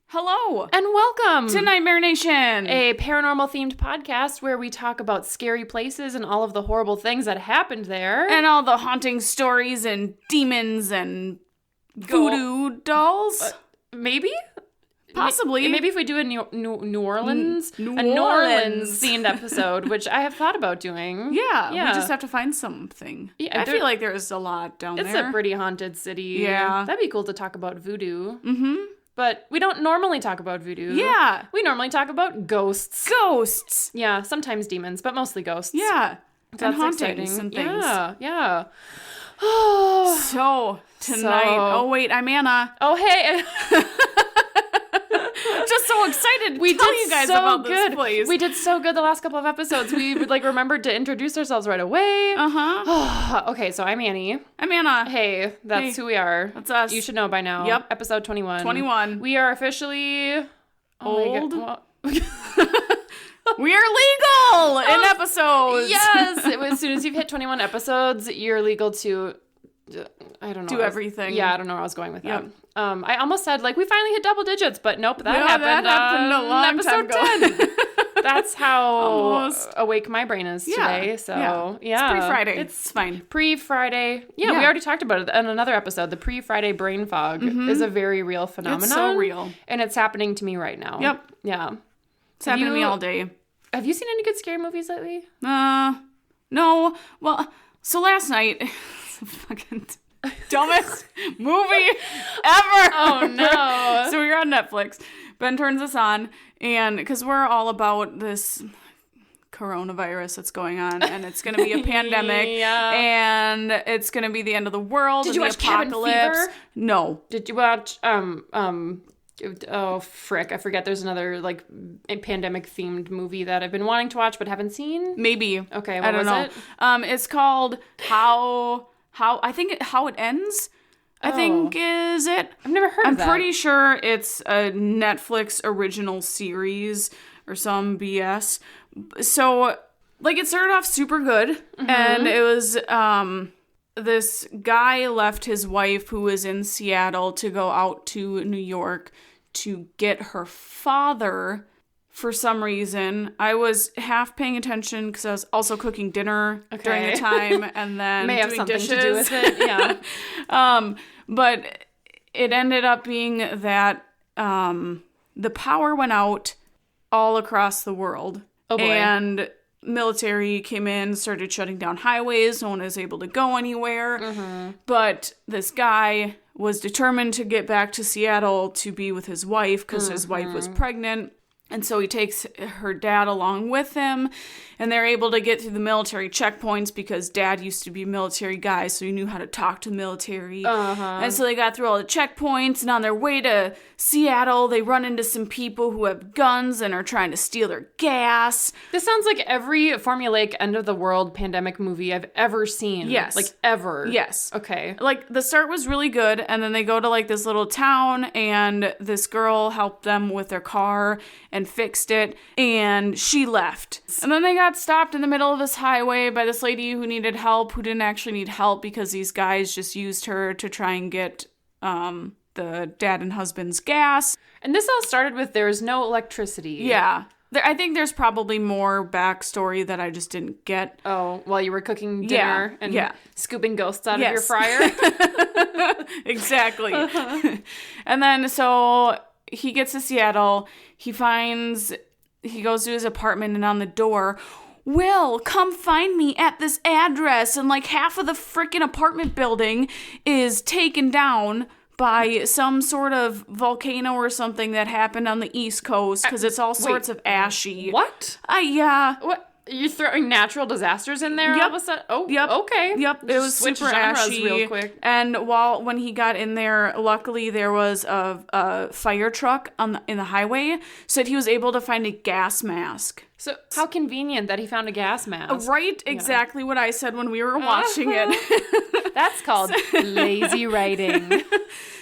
Hello, and welcome to Nightmare Nation, a paranormal-themed podcast where we talk about scary places and all of the horrible things that happened there. And all the haunting stories and demons and voodoo dolls. Maybe? Possibly. Maybe if we do a New Orleans themed episode, which I have thought about doing. Yeah, we just have to find something. Yeah, I feel like there's a lot down there. It's a pretty haunted city. Yeah. That'd be cool to talk about voodoo. Mm-hmm. But we don't normally talk about voodoo. Yeah. We normally talk about ghosts. Ghosts. Yeah, sometimes demons, but mostly ghosts. Yeah. That's and hauntings exciting. and things. Yeah. So, tonight... Oh, wait, I'm Anna. Oh, hey. Just so excited we to tell did you guys so about good. this place. We did so good the last couple of episodes. We remembered to introduce ourselves right away. Uh-huh. Okay, so I'm Annie. I'm Anna. Hey, that's who we are. That's us. You should know by now. Yep. Episode 21. 21. We are officially... Old. Well, we are legal in episodes. yes. As soon as you've hit 21 episodes, you're legal to... I don't know. Do everything. Yeah, I don't know where I was going with that. Yep. I almost said, we finally hit double digits, but nope, that No, happened. that happened a long episode time ago. 10. That's how Almost. awake my brain is today. So, yeah. It's pre-Friday. It's fine. Pre-Friday. Yeah, we already talked about it in another episode. The pre-Friday brain fog is a very real phenomenon. It's so real. And it's happening to me right now. Yep. Yeah. It's happening to me all day. Have you seen any good scary movies lately? No. Well, so last night, it's the fucking dumbest movie ever. Oh, no. So we were on Netflix. Ben turns us on, and because we're all about this coronavirus that's going on, and it's going to be a pandemic, and it's going to be the end of the world. Did you watch apocalypse. Cabin Fever? No. Did you watch oh frick, I forget, there's another a pandemic themed movie that I've been wanting to watch but haven't seen? Maybe. Okay, I don't know. it? It's called How It Ends. I think is it. I've never heard of that. I'm pretty sure it's a Netflix original series or some BS. So, it started off super good, and it was, this guy left his wife who was in Seattle to go out to New York to get her father for some reason. I was half paying attention because I was also cooking dinner during the time, and then may have doing something dishes. to do with it. Yeah. But it ended up being that the power went out all across the world. Oh boy. And military came in, started shutting down highways. No one was able to go anywhere. But this guy was determined to get back to Seattle to be with his wife because his wife was pregnant. And so he takes her dad along with him, and they're able to get through the military checkpoints because dad used to be a military guy, so he knew how to talk to the military. And so they got through all the checkpoints, and on their way to Seattle, they run into some people who have guns and are trying to steal their gas. This sounds like every formulaic end-of-the-world pandemic movie I've ever seen. Yes. Ever. Yes. Okay. The start was really good, and then they go to, this little town, and this girl helped them with their car and fixed it, and she left. And then they got stopped in the middle of this highway by this lady who needed help, who didn't actually need help because these guys just used her to try and get the dad and husband's gas. And this all started with there's no electricity. Yeah. I think there's probably more backstory that I just didn't get. Oh, while you were cooking dinner and scooping ghosts out of your fryer? Exactly. And then, so he gets to Seattle. He goes to his apartment, and on the door, Will, come find me at this address. And half of the freaking apartment building is taken down by some sort of volcano or something that happened on the East Coast because it's all sorts of ashy. What? Yeah. What? You're throwing natural disasters in there all of a sudden? Oh, yep. Okay. Yep, it was Switch super genres ashy. real quick. And when he got in there, luckily there was a fire truck in the highway, so that he was able to find a gas mask. So how convenient that he found a gas mask. Right? Exactly what I said when we were watching it. That's called lazy writing.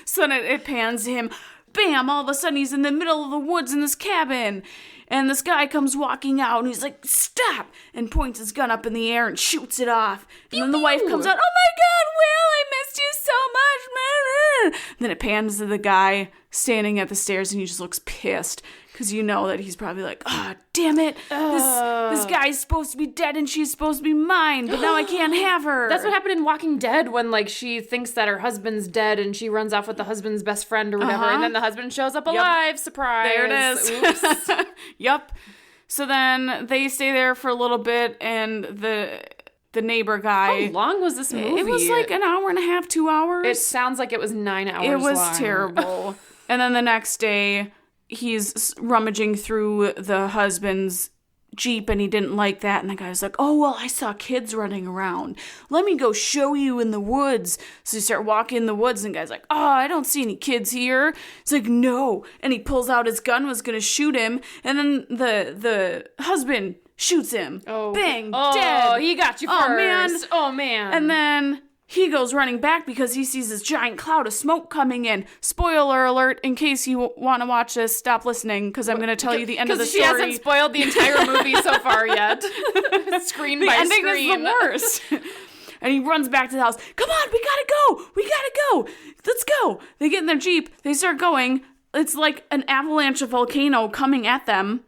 So then it pans to him. Bam! All of a sudden he's in the middle of the woods in this cabin. And this guy comes walking out, and he's like, stop! And points his gun up in the air and shoots it off. And then the wife comes out, oh my God, Will, I missed missed you so much. Then it pans to the guy standing at the stairs, and he just looks pissed. Because you know that he's probably like, damn it. This guy's supposed to be dead and she's supposed to be mine, but now I can't have her. That's what happened in Walking Dead when, like, she thinks that her husband's dead and she runs off with the husband's best friend or whatever, and then the husband shows up alive. Surprise. There it is. Oops. Yep. So then they stay there for a little bit, and the neighbor guy... How long was this movie? It was like an hour and a half, 2 hours. It sounds like it was 9 hours It was long. terrible. And then the next day, he's rummaging through the husband's Jeep, and he didn't like that. And the guy was like, oh, well, I saw kids running around. Let me go show you in the woods. So you start walking in the woods, and the guy's like, oh, I don't see any kids here. It's like, no. And he pulls out his gun, was going to shoot him. And then the husband shoots him. Oh. Bang, oh, dead. Oh, he got you first. Oh, man. And then... he goes running back because he sees this giant cloud of smoke coming in. Spoiler alert, in case you want to watch this, stop listening, because I'm going to tell you the end of the story. Because she hasn't spoiled the entire movie so far yet. Screen by ending screen. Is the worst. And he runs back to the house. Come on, we gotta go. We gotta go. Let's go. They get in their Jeep. They start going. It's like an avalanche of volcano coming at them.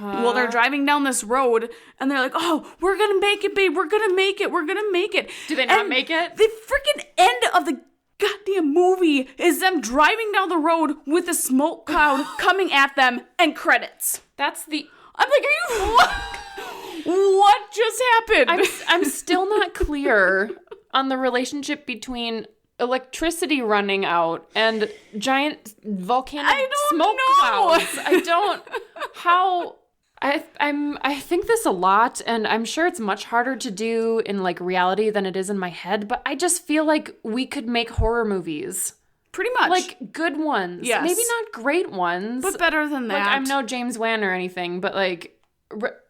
Well, they're driving down this road, and they're like, oh, we're gonna make it, babe. We're gonna make it. We're gonna make it. Do they not make it? The freaking end of the goddamn movie is them driving down the road with a smoke cloud coming at them and credits. I'm like, are you... What just happened? I'm still not clear on the relationship between electricity running out and giant volcanic smoke clouds. I don't... How... I think this a lot, and I'm sure it's much harder to do in, like, reality than it is in my head, but I just feel like we could make horror movies. Pretty much. Like, good ones. Yes. Maybe not great ones. But better than that. Like, I'm no James Wan or anything, but, like,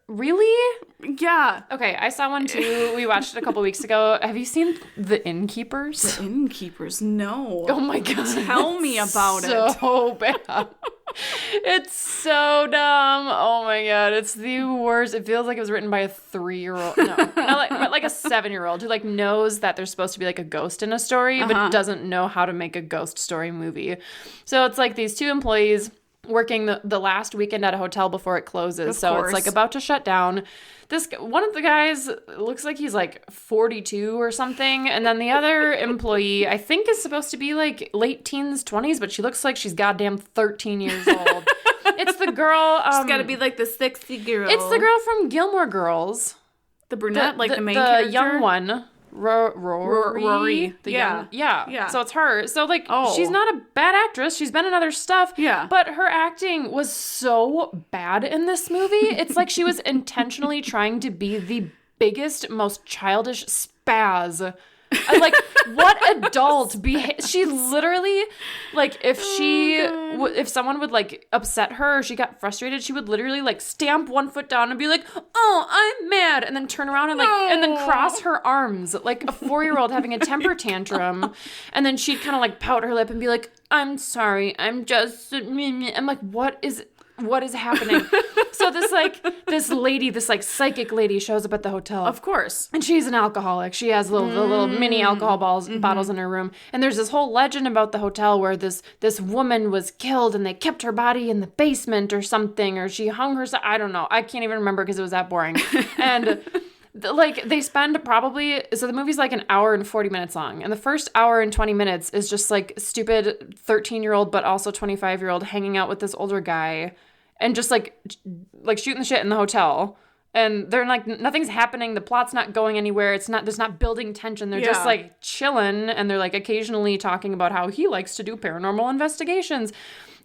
really? Yeah. Okay, I saw one too. We watched it a couple weeks ago. Have you seen The Innkeepers? The Innkeepers? No. Oh my god. Tell me about it. So bad. It's so dumb. Oh my god, it's the worst. It feels like it was written by a 3-year-old. No, like a 7-year-old who like knows that there's supposed to be like a ghost in a story, but doesn't know how to make a ghost story movie. So it's like these two employees working the last weekend at a hotel before it closes. So it's like about to shut down. One of the guys looks like he's like 42 or something. And then the other employee, I think, is supposed to be like late teens, 20s, but she looks like she's goddamn 13 years old. It's the girl. She's got to be like the 60 girl. It's the girl from Gilmore Girls. The brunette, the main character? The young one. Rory. Yeah. So it's her. So, like, she's not a bad actress. She's been in other stuff. Yeah. But her acting was so bad in this movie. It's like she was intentionally trying to be the biggest, most childish spaz. Like, what adult she literally, like, if someone would, like, upset her or she got frustrated, she would literally, like, stamp one foot down and be like, oh, I'm mad, and then turn around and, like, and then cross her arms like a 4-year-old having a temper tantrum, and then she'd kind of, like, pout her lip and be like, I'm sorry, I'm like, what is happening? So this lady, this like psychic lady shows up at the hotel. Of course. And she's an alcoholic. She has little mini alcohol bottles in her room. And there's this whole legend about the hotel where this woman was killed and they kept her body in the basement or something, or she hung herself. I don't know. I can't even remember because it was that boring. And like they spend so the movie's like an hour and 40 minutes long, and the first hour and 20 minutes is just like stupid 13-year-old but also 25-year-old hanging out with this older guy and just like shooting the shit in the hotel, and they're like, nothing's happening, the plot's not going anywhere, there's not building tension, they're just like chilling, and they're like occasionally talking about how he likes to do paranormal investigations.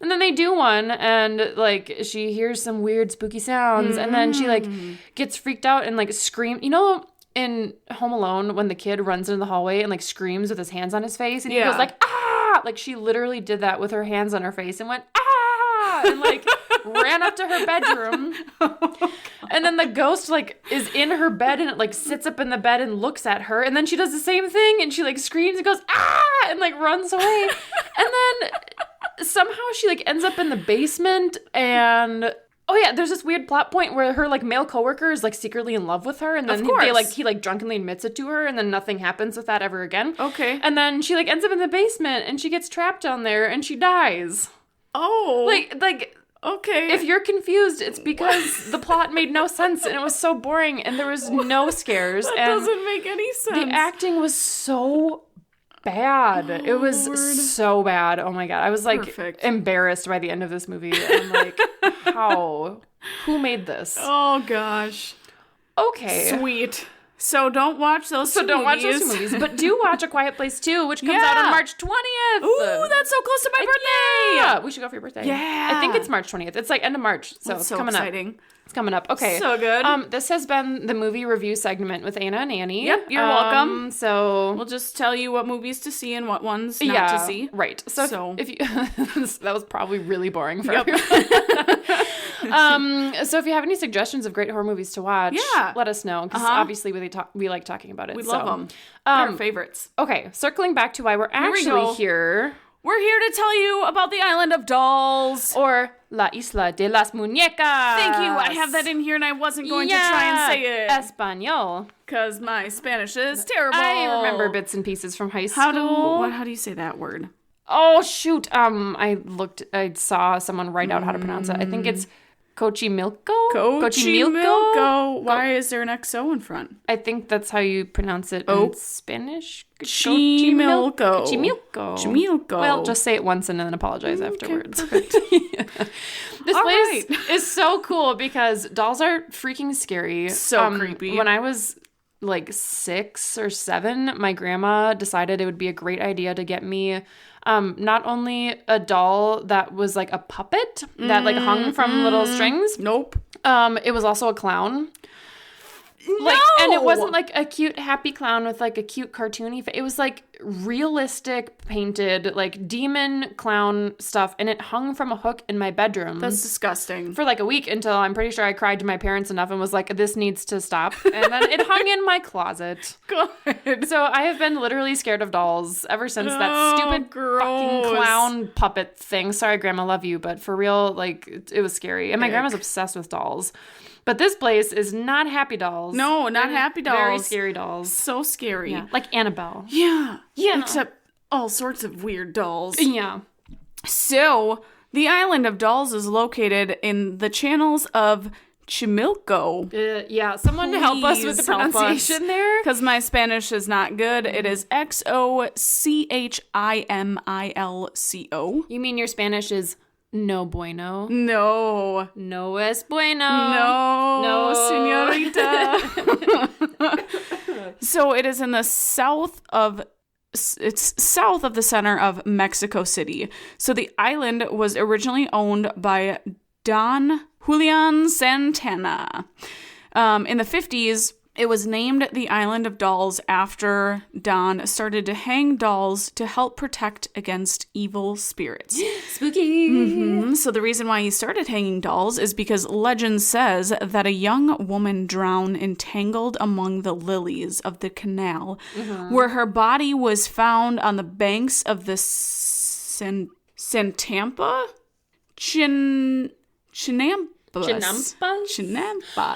And then they do one, and, like, she hears some weird, spooky sounds, and then she, like, gets freaked out and, like, screams. You know, in Home Alone, when the kid runs into the hallway and, like, screams with his hands on his face, and he goes, like, ah! Like, she literally did that with her hands on her face and went, ah! And, like, ran up to her bedroom. And then the ghost, like, is in her bed, and it, like, sits up in the bed and looks at her, and then she does the same thing, and she, like, screams and goes, ah! And, like, runs away. And then... somehow she like ends up in the basement, and Oh yeah, there's this weird plot point where her like male coworker is like secretly in love with her, and then he like drunkenly admits it to her, and then nothing happens with that ever again. Okay. And then she like ends up in the basement, and she gets trapped down there, and she dies. Oh. Like. Okay. If you're confused, it's because the plot made no sense, and it was so boring, and there was no scares. That and doesn't make any sense. The acting was so bad. It was so bad. Oh my God. I was like embarrassed by the end of this movie. I'm like, how? Who made this? Oh gosh. Okay. Sweet. So don't watch those two movies. Watch those two movies. But do watch A Quiet Place 2, which comes out on March 20th. Ooh, that's so close to my birthday. Yeah. We should go for your birthday. Yeah. I think it's March 20th. It's like end of March. So it's coming exciting. Up. It's coming up. Okay. So good. This has been the movie review segment with Anna and Annie. Yep, you're welcome. So we'll just tell you what movies to see and what ones not to see. Right. So if you that was probably really boring for everyone. So if you have any suggestions of great horror movies to watch, let us know. Because obviously we like talking about it. We love them. They're our favorites. Okay, circling back to why we're actually here. We're here to tell you about the Island of Dolls. Or La Isla de las Muñecas. Thank you. I have that in here and I wasn't going to try and say it. Espanol. Because my Spanish is terrible. I remember bits and pieces from high school. How do you say that word? Oh, shoot. I saw someone write out how to pronounce it. I think it's Cochimilco? Cochimilco. Why is there an XO in front? I think that's how you pronounce it in Spanish. Cochimilco. Cochimilco. Well, just say it once and then apologize afterwards. Perfect. This place is so cool because dolls are freaking scary. So creepy. When I was like 6 or 7, my grandma decided it would be a great idea to get me not only a doll that was like a puppet that like hung from little strings. Nope. It was also a clown. No! And it wasn't like a cute happy clown with like a cute cartoony face. It was like realistic painted like demon clown stuff, and it hung from a hook in my bedroom. That's disgusting. For like a week, until I'm pretty sure I cried to my parents enough and was like, this needs to stop. And then it hung in my closet. Good. So I have been literally scared of dolls ever since that stupid fucking clown puppet thing. Sorry, Grandma, love you, but for real, like it was scary. And my grandma's obsessed with dolls. But this place is not happy dolls. No, not happy dolls. Very scary dolls. So scary. Yeah. Like Annabelle. Yeah. Except all sorts of weird dolls. Yeah. So, the Island of Dolls is located in the channels of Chimilco. Someone help us with the pronunciation there. Because my Spanish is not good. It is Xochimilco. You mean your Spanish is no bueno? No. No es bueno. No, señorita. So it is in the south of the center of Mexico City. So the island was originally owned by Don Julian Santana. In the 50s, it was named the Island of Dolls after Don started to hang dolls to help protect against evil spirits. Spooky! Mm-hmm. So the reason why he started hanging dolls is because legend says that a young woman drowned entangled among the lilies of the canal, where her body was found on the banks of the Chinampas.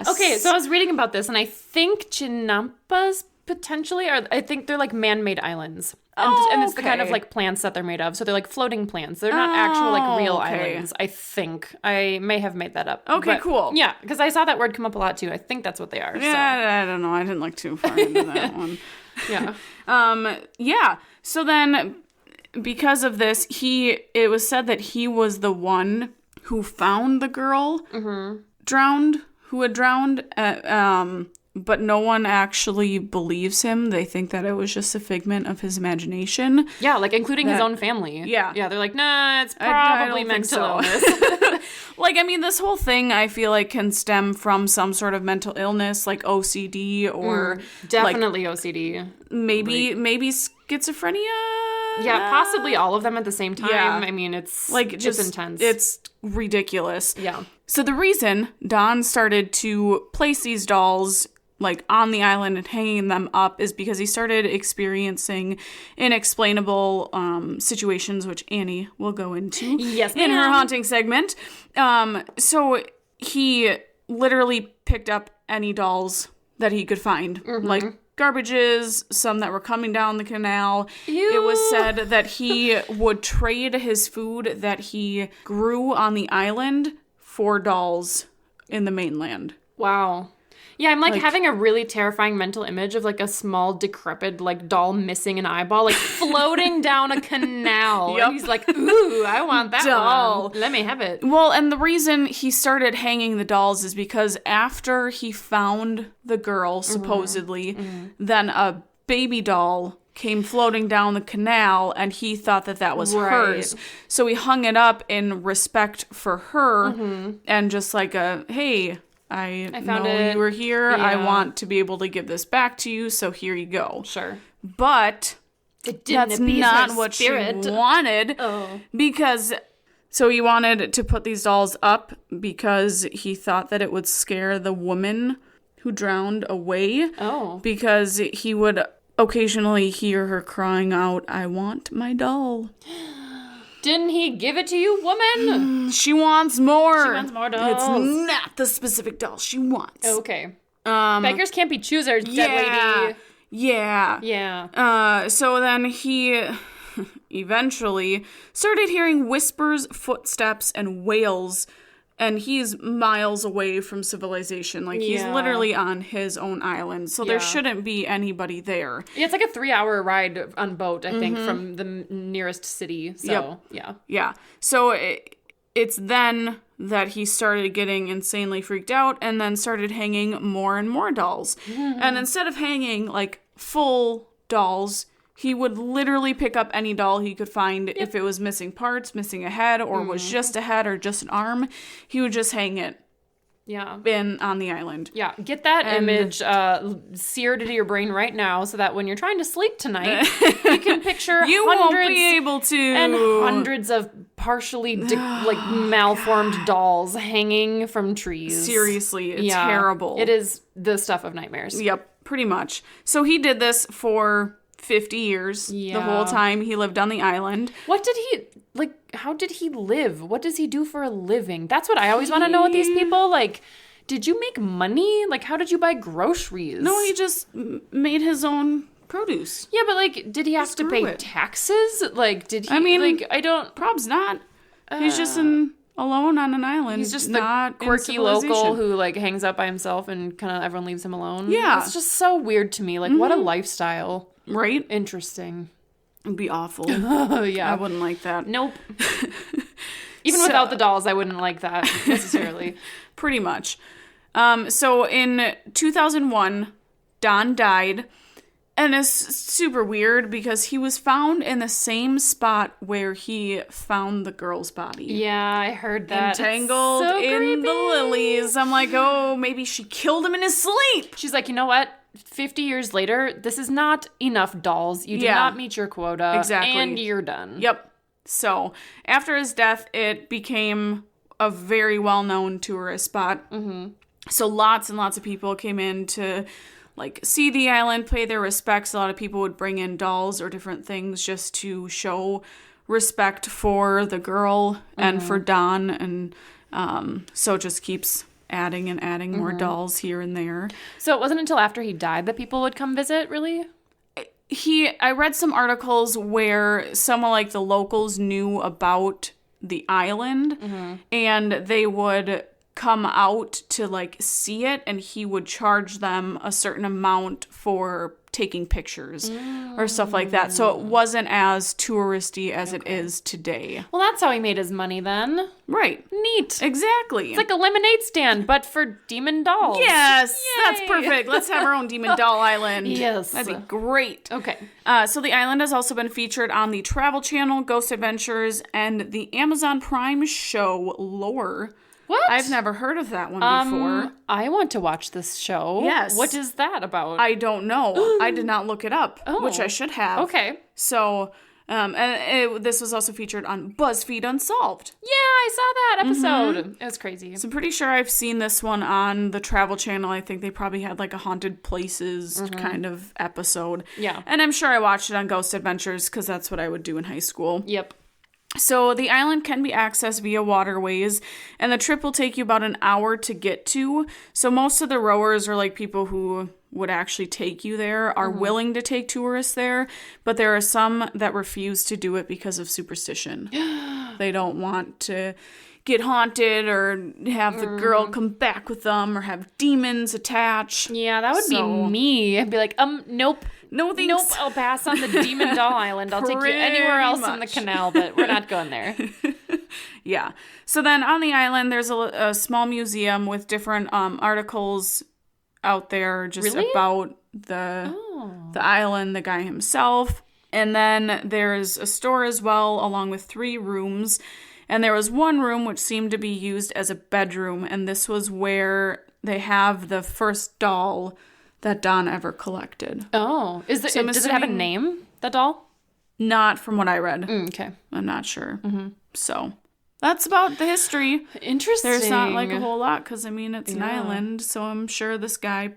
Okay, so I was reading about this, and I think Chinampas potentially are. I think they're like man-made islands, and it's the kind of like plants that they're made of. So they're like floating plants. They're not actual like real islands. I think I may have made that up. Okay, cool. Yeah, because I saw that word come up a lot too. I think that's what they are. Yeah, I don't know. I didn't look too far into that one. Yeah. Yeah. So then, because of this, it was said that he was the one who found the girl who had drowned, but no one actually believes him. They think that it was just a figment of his imagination. Yeah, like including his own family. Yeah. Yeah, they're like, nah, it's probably mental illness. Like, I mean, this whole thing, I feel like, can stem from some sort of mental illness, like OCD or... definitely like, OCD. Maybe schizophrenia? Yeah, possibly all of them at the same time. Yeah. I mean, it's like just intense. It's ridiculous. Yeah. So the reason Don started to place these dolls like on the island and hanging them up is because he started experiencing inexplainable situations, which Annie will go into in her haunting segment. So he literally picked up any dolls that he could find, like garbages, some that were coming down the canal. Ew. It was said that he would trade his food that he grew on the island for dolls in the mainland. Wow. Yeah, I'm like having a really terrifying mental image of like a small, decrepit, like doll missing an eyeball, like floating down a canal. Yep. And he's like, ooh, I want that Doll. one. Let me have it. Well, and the reason he started hanging the dolls is because after he found the girl, supposedly, then a baby doll came floating down the canal, and he thought that that was hers. So he hung it up in respect for her, and just like hey, I found know it. you were here. Yeah. I want to be able to give this back to you, so here you go. Sure. But It didn't that's appease not her what spirit. she wanted. Oh. Because, so he wanted to put these dolls up because he thought that it would scare the woman who drowned away. Oh. Because he would occasionally hear her crying out, "I want my doll." Didn't he give it to you, woman? She wants more. She wants more dolls. It's not the specific doll she wants. Okay. Beggars can't be choosers, dead lady. Yeah. Yeah. So then he eventually started hearing whispers, footsteps, and wails, and he's miles away from civilization. Like, he's Yeah. literally on his own island, so there shouldn't be anybody there. Yeah, it's like a 3-hour ride on boat, I think, from the nearest city. So, yeah. Yeah. So it's then that he started getting insanely freaked out and then started hanging more and more dolls. And instead of hanging, like, full dolls, he would literally pick up any doll he could find. If it was missing parts, missing a head, or was just a head or just an arm, he would just hang it on the island. Yeah, get that image seared into your brain right now so that when you're trying to sleep tonight, you can picture You hundreds won't be able to. and hundreds of partially malformed dolls hanging from trees. Seriously, it's terrible. It is the stuff of nightmares. Yep, pretty much. So he did this for 50 years. The whole time he lived on the island. What did he, how did he live? What does he do for a living? That's what I always want to know with these people. Like, did you make money? Like, how did you buy groceries? No, he just made his own produce. Yeah, but, like, did he have to pay taxes? Like, did he, I mean, like, I don't... Prob's not. He's just alone on an island. He's just not the quirky local who, like, hangs out by himself and kind of everyone leaves him alone. Yeah. It's just so weird to me. Like, what a lifestyle. Right? Interesting. It'd be awful. Oh, yeah. I wouldn't like that. Nope. Even without the dolls, I wouldn't like that necessarily. Pretty much. So in 2001, Don died. And it's super weird because he was found in the same spot where he found the girl's body. Yeah, I heard that. Entangled in the lilies. I'm like, oh, maybe she killed him in his sleep. She's like, you know what? 50 years later, this is not enough dolls. You did not meet your quota. Exactly. And you're done. Yep. So after his death, it became a very well-known tourist spot. So lots and lots of people came in to, like, see the island, pay their respects. A lot of people would bring in dolls or different things just to show respect for the girl and for Don. And so it just keeps adding and adding more dolls here and there. So it wasn't until after he died that people would come visit, really? I read some articles where some of, like, the locals knew about the island and they would come out to, like, see it, and he would charge them a certain amount for taking pictures or stuff like that. So it wasn't as touristy as it is today. Well, that's how he made his money then. Right. Neat. Exactly. It's like a lemonade stand, but for demon dolls. Yes, Yay. that's perfect. Let's have our own Demon Doll Island. Yes. That'd be great. Okay. So the island has also been featured on the Travel Channel, Ghost Adventures, and the Amazon Prime show Lore. What? I've never heard of that one before. I want to watch this show. Yes. What is that about? I don't know. I did not look it up, which I should have. Okay. So, this was also featured on BuzzFeed Unsolved. Yeah, I saw that episode. It was crazy. So I'm pretty sure I've seen this one on the Travel Channel. I think they probably had, like, a Haunted Places kind of episode. Yeah. And I'm sure I watched it on Ghost Adventures because that's what I would do in high school. Yep. So the island can be accessed via waterways, and the trip will take you about an hour to get to. So most of the rowers, or like people who would actually take you there, are willing to take tourists there, but there are some that refuse to do it because of superstition. They don't want to get haunted or have the girl come back with them or have demons attach. Yeah, that would be me. I'd be like, nope. No thanks. Nope, I'll pass on the Demon Doll Island. I'll take you anywhere else in the canal, but we're not going there. Yeah. So then on the island, there's a small museum with different articles out there just about the island, the guy himself. And then there's a store as well, along with 3 rooms. And there was one room which seemed to be used as a bedroom, and this was where they have the first doll that Don ever collected. Oh. Does it have a name, the doll? Not from what I read. Okay. I'm not sure. Mm-hmm. So that's about the history. Interesting. There's not like a whole lot because, I mean, it's an island, so I'm sure this guy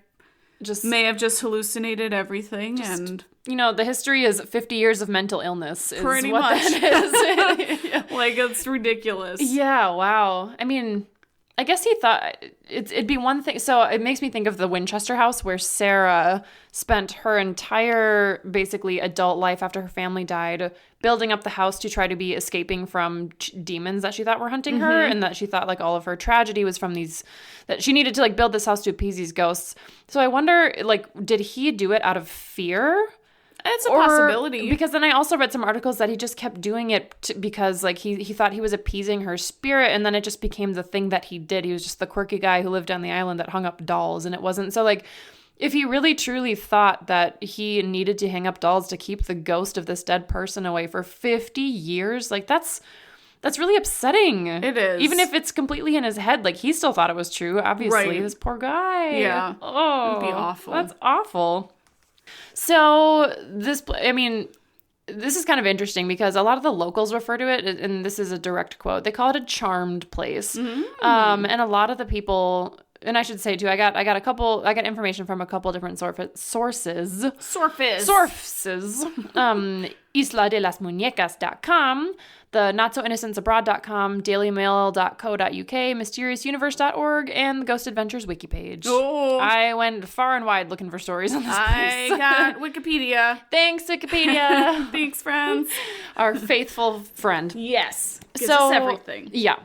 may have just hallucinated everything. And the history is 50 years of mental illness is pretty what much. That is. Yeah. Like, it's ridiculous. Yeah, wow. I mean, I guess he thought it'd be one thing. So it makes me think of the Winchester house where Sarah spent her entire, basically, adult life after her family died building up the house to try to be escaping from demons that she thought were hunting her, and that she thought, like, all of her tragedy was from that she needed to, like, build this house to appease these ghosts. So I wonder, like, did he do it out of fear? It's a possibility. Because then I also read some articles that he just kept doing it because, like, he thought he was appeasing her spirit, and then it just became the thing that he did. He was just the quirky guy who lived on the island that hung up dolls, and it wasn't. So, like, if he really truly thought that he needed to hang up dolls to keep the ghost of this dead person away for 50 years, like, that's really upsetting. It is. Even if it's completely in his head, like, he still thought it was true, obviously. Right. This poor guy. Yeah. Oh. It'd be awful. That's awful. So this is kind of interesting because a lot of the locals refer to it, and this is a direct quote, they call it a charmed place. And a lot of the people, and I should say too, I got information from a couple different sources. IslaDeLasMuñecas.com, the NotSoInnocentsAbroad.com, DailyMail.co.uk, MysteriousTheUniverse.org, and the Ghost Adventures wiki page. Oh. I went far and wide looking for stories on this place. I got Wikipedia. Thanks, Wikipedia. Thanks, friends. Our faithful friend. Yes. Gives us everything. Yeah.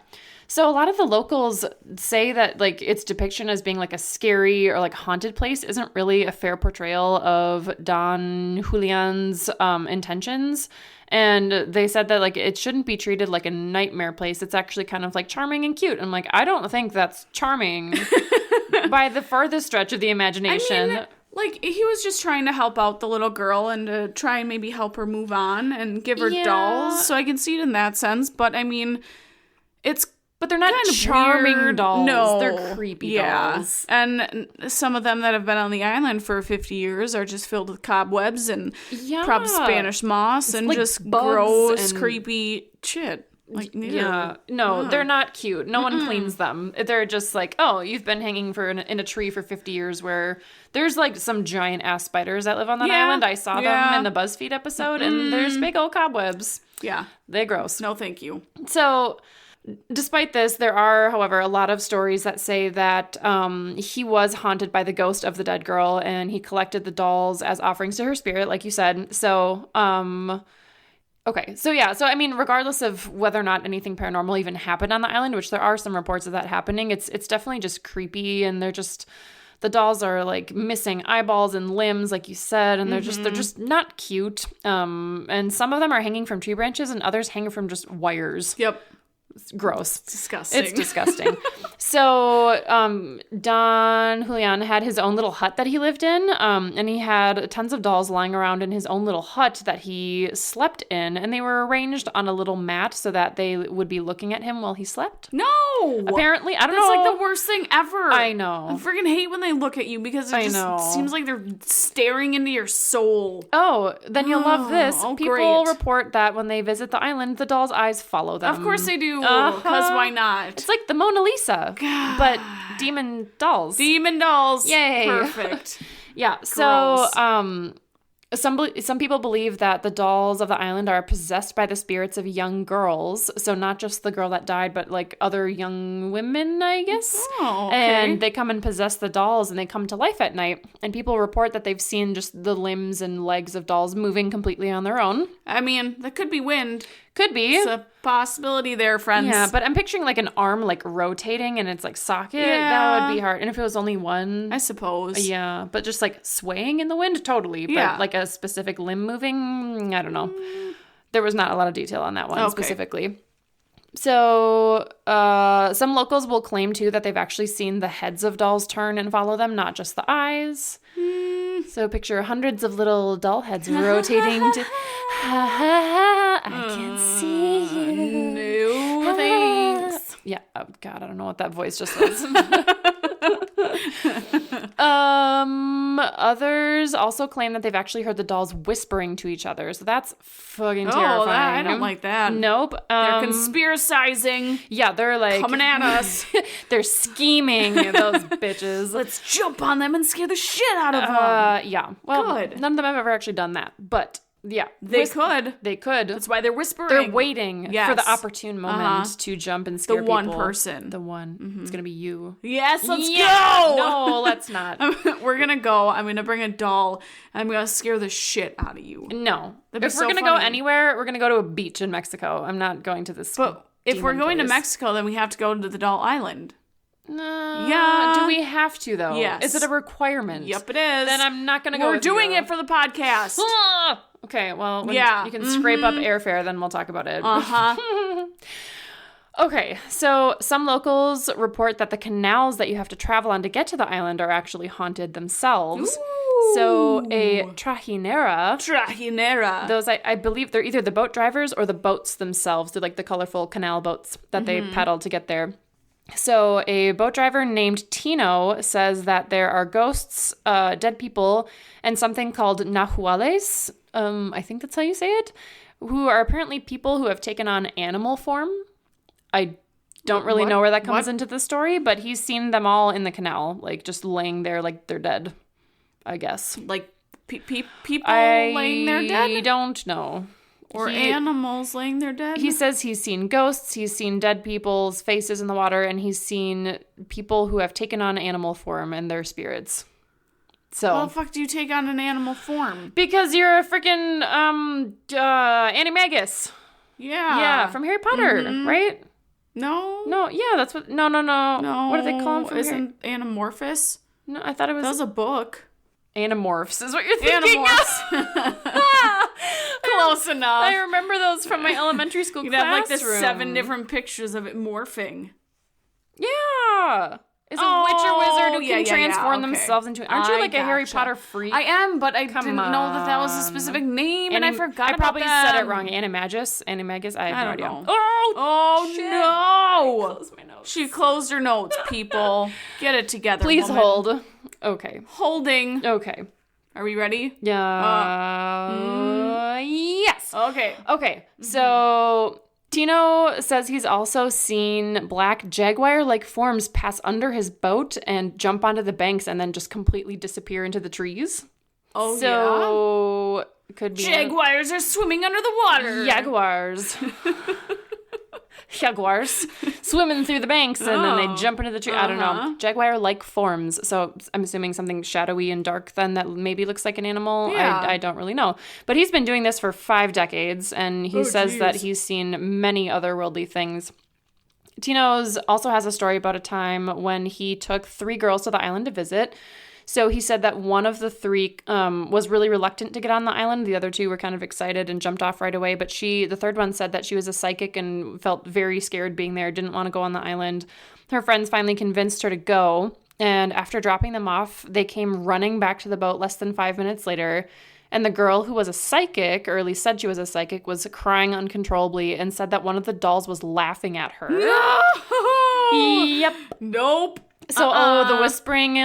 So a lot of the locals say that, like, its depiction as being like a scary or like haunted place isn't really a fair portrayal of Don Julian's intentions. And they said that, like, it shouldn't be treated like a nightmare place. It's actually kind of like charming and cute. I'm like, I don't think that's charming by the farthest stretch of the imagination. I mean, like, he was just trying to help out the little girl and to try and maybe help her move on and give her dolls. So I can see it in that sense. But I mean, but they're not kind of charming weird dolls. No. They're creepy dolls. And some of them that have been on the island for 50 years are just filled with cobwebs and probably Spanish moss and like just gross, creepy shit. Like, they're not cute. No one cleans them. They're just like, oh, you've been hanging in a tree for 50 years where there's like some giant ass spiders that live on that island. I saw them in the BuzzFeed episode, and there's big old cobwebs. Yeah. They're gross. No, thank you. So despite this, there are, however, a lot of stories that say that he was haunted by the ghost of the dead girl, and he collected the dolls as offerings to her spirit, like you said. So, okay. So, yeah. So, I mean, regardless of whether or not anything paranormal even happened on the island, which there are some reports of that happening, it's definitely just creepy, and the dolls are like missing eyeballs and limbs, like you said, and they're just not cute. And some of them are hanging from tree branches, and others hanging from just wires. Yep. It's gross. It's disgusting. It's disgusting. So Don Julian had his own little hut that he lived in, and he had tons of dolls lying around in his own little hut that he slept in, and they were arranged on a little mat so that they would be looking at him while he slept. No! Apparently. I don't know. That's like the worst thing ever. I know. I freaking hate when they look at you because it just seems like they're staring into your soul. Oh, then you'll love this. Oh, People report that when they visit the island, the doll's eyes follow them. Of course they do. Because why not? It's like the Mona Lisa, but demon dolls. Demon dolls. Yay. Perfect. Yeah. So, Some people believe that the dolls of the island are possessed by the spirits of young girls. So not just the girl that died, but like other young women, I guess. Oh, okay. And they come and possess the dolls and they come to life at night. And people report that they've seen just the limbs and legs of dolls moving completely on their own. I mean, that could be wind. Could be. It's a possibility there, friends. Yeah, but I'm picturing like an arm like rotating and it's like socket. Yeah. That would be hard. And if it was only one. I suppose. Yeah, but just like swaying in the wind, totally. But Yeah. like a specific limb moving, I don't know. There was not a lot of detail on that one specifically. So some locals will claim too that they've actually seen the heads of dolls turn and follow them, not just the eyes. So picture hundreds of little doll heads rotating to, I can see you. No thanks. Yeah. Oh, God, I don't know what that voice just was. Others also claim that they've actually heard the dolls whispering to each other. So that's fucking terrifying. I don't like that. Nope. They're conspiracizing. Yeah, they're like Coming at us. They're scheming, those bitches. Let's jump on them and scare the shit out of them. Yeah. Well, Good. none of them have ever actually done that, but yeah, They could. They could. That's why they're whispering. They're waiting for Yes. the opportune moment to jump and scare The people. one person. The one. It's gonna be you. Yes, let's Yeah. go. No, let's not. We're gonna go. I'm gonna bring a doll. I'm gonna scare the shit out of you. No. That'd be If we're so gonna go funny. anywhere, we're gonna go to a beach in Mexico. I'm not going to this. But if we're demon going to place. Mexico, then we have to go to the doll island. Yeah. Do we have to though? Yes. Is it a requirement? Yep, it is. Then I'm not gonna go. We're with doing you. it for the podcast. Ah! Okay, well, when Yeah. you can scrape up airfare, then we'll talk about it. Uh-huh. Okay, so some locals report that the canals that you have to travel on to get to the island are actually haunted themselves. So a trajinera, Trajinera. those I believe they're either the boat drivers or the boats themselves. They're like the colorful canal boats that they paddle to get there. So a boat driver named Tino says that there are ghosts, dead people, and something called nahuales, I think that's how you say it, who are apparently people who have taken on animal form. I don't really know where that comes into the story, but he's seen them all in the canal, like just laying there like they're dead, I guess. Like people laying there dead? I don't know. Or animals laying there dead? He says he's seen ghosts, he's seen dead people's faces in the water, and he's seen people who have taken on animal form and their spirits. So, How the fuck do you take on an animal form? because you're a freaking animagus. Yeah. Yeah, from Harry Potter, right? No. No, yeah, that's what. No. No. What do they call him from Harry? Isn't Anamorphous? No, I thought it was That was a book. Animorphs. Is what you're thinking of. Close enough. I remember those from my elementary school You'd classroom. have like the 7 different pictures of it morphing. Yeah. Is a witch or wizard who can transform okay. themselves into... Aren't you like a Harry gotcha. Potter freak? I am, but I didn't know that was a specific name, and I forgot I probably about said them. it wrong. Animagus? I have no idea. know. Oh, shit. no! Close my notes. She closed her notes, people. Get it together, Please woman. hold. Okay. Holding. Okay. Are we ready? Yeah. Yes. Okay. Okay. So... Tino says he's also seen black jaguar-like forms pass under his boat and jump onto the banks and then just completely disappear into the trees. Oh, So, could be... Jaguars are swimming under the water. Jaguars. Jaguars. Swimming through the banks and then they jump into the tree. I don't know. Jaguar-like forms. So I'm assuming something shadowy and dark then that maybe looks like an animal. Yeah. I don't really know. But he's been doing this for 5 decades and he says that he's seen many otherworldly things. Tino's also has a story about a time when he took 3 girls to the island to visit. So he said that one of the 3 was really reluctant to get on the island. The other 2 were kind of excited and jumped off right away. But the 3rd one said that she was a psychic and felt very scared being there, didn't want to go on the island. Her friends finally convinced her to go. And after dropping them off, they came running back to the boat less than 5 minutes later. And the girl who was a psychic, or at least said she was a psychic, was crying uncontrollably and said that one of the dolls was laughing at her. No! Yep. Nope. So, the whispering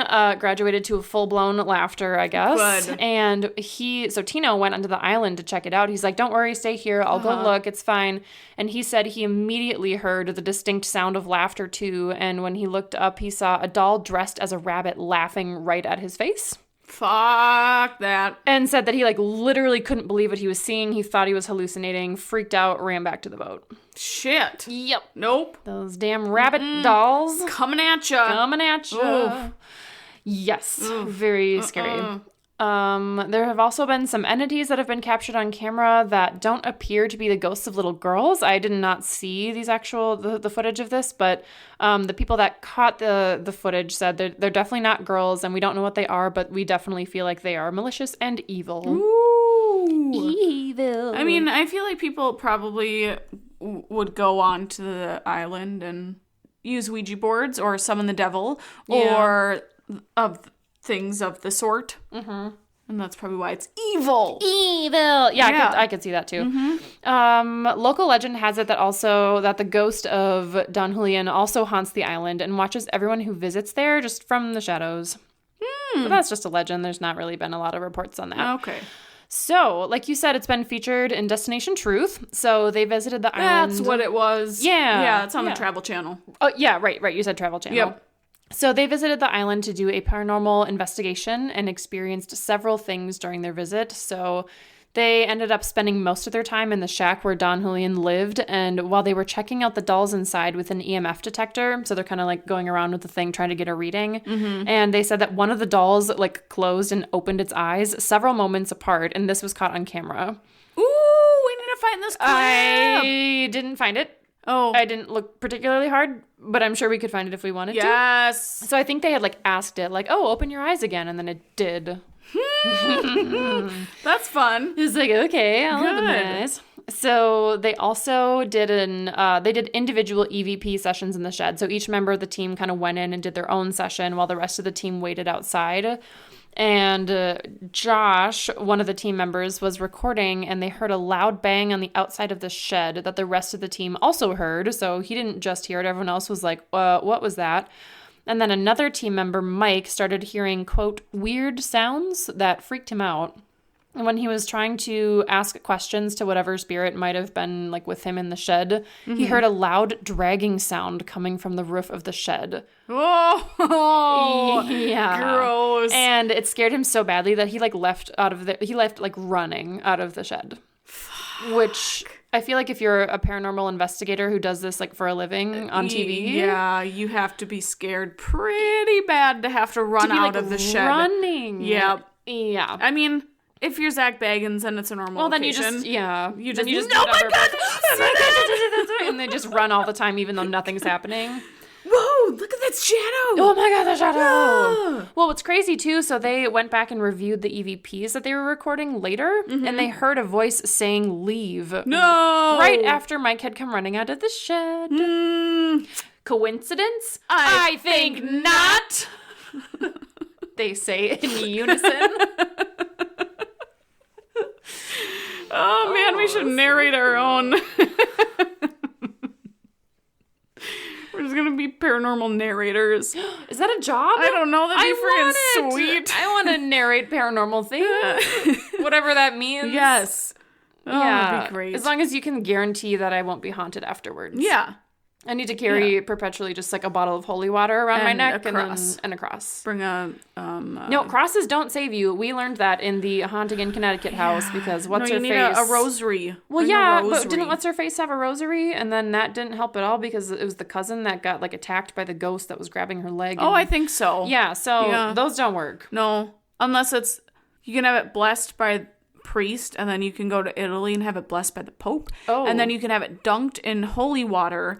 graduated to a full-blown laughter, I guess. Good. And so Tino went onto the island to check it out. He's like, don't worry, stay here. I'll go look. It's fine. And he said he immediately heard the distinct sound of laughter, too. And when he looked up, he saw a doll dressed as a rabbit laughing right at his face. Fuck that. And said that he, like, literally couldn't believe what he was seeing. He thought he was hallucinating, freaked out, ran back to the boat. Shit. Yep. Nope. Those damn rabbit dolls. Coming at ya. Coming at you. Oof. Yes. Very scary. There have also been some entities that have been captured on camera that don't appear to be the ghosts of little girls. I did not see these the footage of this, but the people that caught the footage said they're definitely not girls, and we don't know what they are, but we definitely feel like they are malicious and evil. Ooh. Evil. I mean, I feel like people probably would go on to the island and use Ouija boards or summon the devil or of things of the sort. Mm-hmm. And that's probably why it's evil. Evil. Yeah. I could see that too. Mm-hmm. Local legend has it that the ghost of Don Julian also haunts the island and watches everyone who visits there just from the shadows. But that's just a legend. There's not really been a lot of reports on that. Okay. So, like you said, it's been featured in Destination Truth. So they visited the island. That's what it was. Yeah. Yeah, it's on the Travel Channel. Oh, yeah, right. You said Travel Channel. Yep. So they visited the island to do a paranormal investigation and experienced several things during their visit. So they ended up spending most of their time in the shack where Don Julian lived. And while they were checking out the dolls inside with an EMF detector, so they're kind of like going around with the thing trying to get a reading. Mm-hmm. And they said that one of the dolls like closed and opened its eyes several moments apart. And this was caught on camera. Ooh, we need to find this clip. I didn't find it. Oh. I didn't look particularly hard, but I'm sure we could find it if we wanted to. Yes. So I think they had like asked it like, oh, open your eyes again. And then it did. That's fun. It was like, okay, I'll open my eyes. So they also did individual EVP sessions in the shed. So each member of the team kind of went in and did their own session while the rest of the team waited outside. And Josh, one of the team members, was recording, and they heard a loud bang on the outside of the shed that the rest of the team also heard. So he didn't just hear it. Everyone else was like, what was that? And then another team member, Mike, started hearing, quote, weird sounds that freaked him out. And when he was trying to ask questions to whatever spirit might have been like with him in the shed, he heard a loud dragging sound coming from the roof of the shed. Oh, yeah, gross. And it scared him so badly that he left running out of the shed. Which I feel like if you're a paranormal investigator who does this like for a living on TV, yeah, you have to be scared pretty bad to have to run out of the shed. Running. Yeah. Yeah. I mean, if you're Zach Baggins and it's a normal location, then you just oh my God! and they just run all the time even though nothing's happening. Whoa, look at that shadow. Oh my God, the shadow. Ah. Well, what's crazy too, so they went back and reviewed the EVPs that they were recording later, and they heard a voice saying leave. No. Right after Mike had come running out of the shed. Coincidence? I think not. They say in unison. Oh man, we should narrate our own. We're just gonna be paranormal narrators. Is that a job? I don't know. That'd be freaking sweet. I want to narrate paranormal things. Whatever that means. Yes. Oh, Yeah. that'd be great. As long as you can guarantee that I won't be haunted afterwards. Yeah. I need to carry perpetually just like a bottle of holy water around my neck a cross. and a cross. Bring a No, crosses don't save you. We learned that in the Haunting in Connecticut house because what's her you need face? a rosary. Well, Bring yeah, a rosary. but didn't what's her face have a rosary? And then that didn't help at all because it was the cousin that got like attacked by the ghost that was grabbing her leg. Oh, I think so. Yeah, so those don't work. No, unless it's you can have it blessed by priest, and then you can go to Italy and have it blessed by the Pope. Oh. And then you can have it dunked in holy water.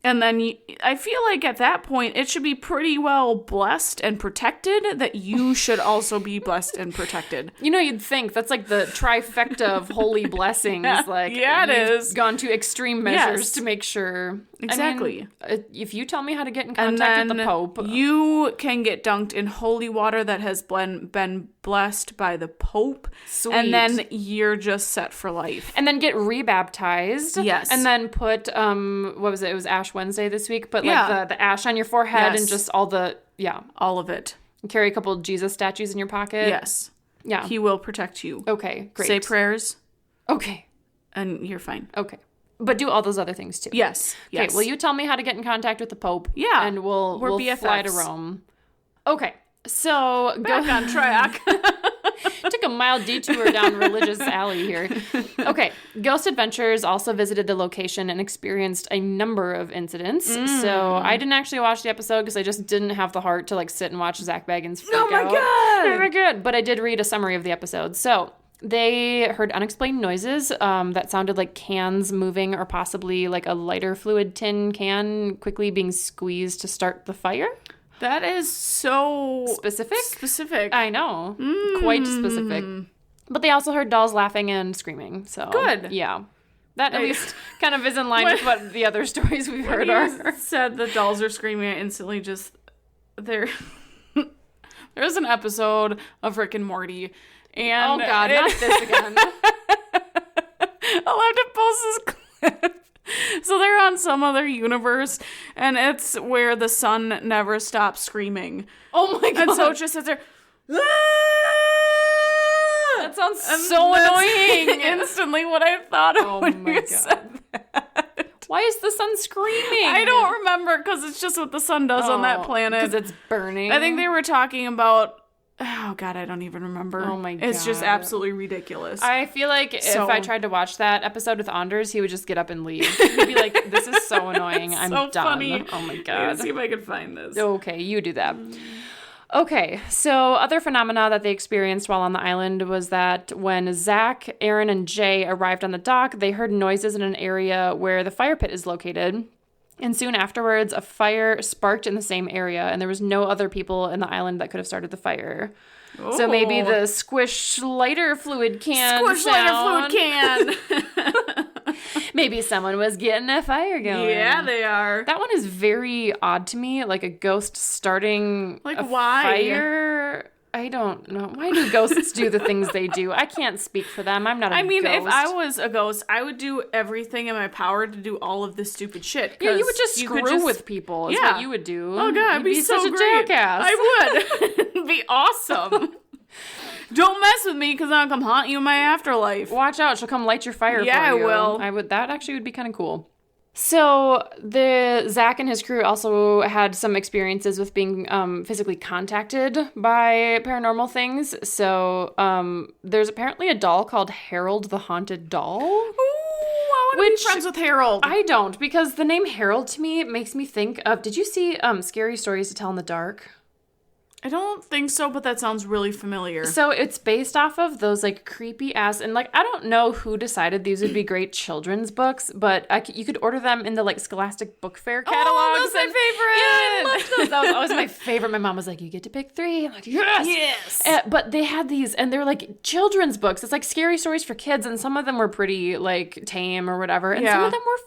And then I feel like at that point, it should be pretty well blessed and protected that you should also be blessed and protected. You know, you'd think that's like the trifecta of holy blessings. Like, yeah, it you've is. gone to extreme measures Yes. to make sure. Exactly. I mean, if you tell me how to get in And contact then with the Pope. you can get dunked in holy water that has been blessed by the Pope. Sweet. And then you're just set for life. And then get rebaptized. Yes. And then put, what was it? It was Ash Wednesday this week. But Yeah. like the ash on your forehead Yes. and just all the, All of it. carry a couple Jesus statues in your pocket. Yes. Yeah. He will protect you. Okay, great. Say prayers, Okay. and you're fine. Okay. But do all those other things too. Yes. Okay, well, you tell me how to get in contact with the Pope. Yeah. And we'll We're fly to BFFs. Rome. Okay. So back on track. Took a mild detour down religious alley here. Okay. Ghost Adventures also visited the location and experienced a number of incidents. So I didn't actually watch the episode because I just didn't have the heart to like sit and watch Zach Baggins freak out. Oh my god! But I did read a summary of the episode. So they heard unexplained noises that sounded like cans moving or possibly like a lighter fluid tin can quickly being squeezed to start the fire. That is so... Specific? I know. Quite specific. But they also heard dolls laughing and screaming, so... Good. Yeah. That at least kind of is in line with what the other stories we've heard are. Said the dolls are screaming, I instantly just... There's an episode of Rick and Morty, and... Oh god, not this again. I'll have to post this clip. So they're on some other universe, and it's where the son never stops screaming. Oh my god. And so it just sits there. That sounds so annoying. Instantly what I thought of when my you god. said that. Why is the sun screaming? I don't remember, because it's just what the sun does on that planet. Because it's burning. I think they were talking about... Oh, God, I don't even remember. Oh, my God. It's just absolutely ridiculous. I feel like if I tried to watch that episode with Anders, he would just get up and leave. He'd be like, this is so annoying. I'm so done. Funny. Oh, my God. Let's see if I can find this. Okay, you do that. Okay, so other phenomena that they experienced while on the island was that when Zach, Aaron, and Jay arrived on the dock, they heard noises in an area where the fire pit is located. And soon afterwards, a fire sparked in the same area, and there was no other people in the island that could have started the fire. Ooh. So maybe the squish lighter fluid can lighter fluid can. Maybe someone was getting a fire going. Yeah, they are. That one is very odd to me, like a ghost starting a fire. I don't know. Why do ghosts do the things they do? I can't speak for them. I'm not a ghost. If I was a ghost, I would do everything in my power to do all of this stupid shit. Yeah, you would just screw with people is what you would do. Oh, God, I'd be so such great. a jackass. I would. It'd be awesome. Don't mess with me, because I'll come haunt you in my afterlife. Watch out. She'll come light your fire for you. Yeah, I will. That actually would be kind of cool. So Zach and his crew also had some experiences with being physically contacted by paranormal things. So there's apparently a doll called Harold the Haunted Doll. Ooh, I want to be friends with Harold. I don't, because the name Harold to me makes me think of... Did you see Scary Stories to Tell in the Dark? I don't think so, but that sounds really familiar. So it's based off of those like creepy ass, and like I don't know who decided these would be great children's books, but you could order them in the like Scholastic Book Fair catalogs. Oh, that's my favorite. Yeah, I loved those. That was always my favorite. My mom was like, "You get to pick 3." I'm like, "Yes." But they had these, and they were like children's books. It's like scary stories for kids, and some of them were pretty like tame or whatever, and some of them were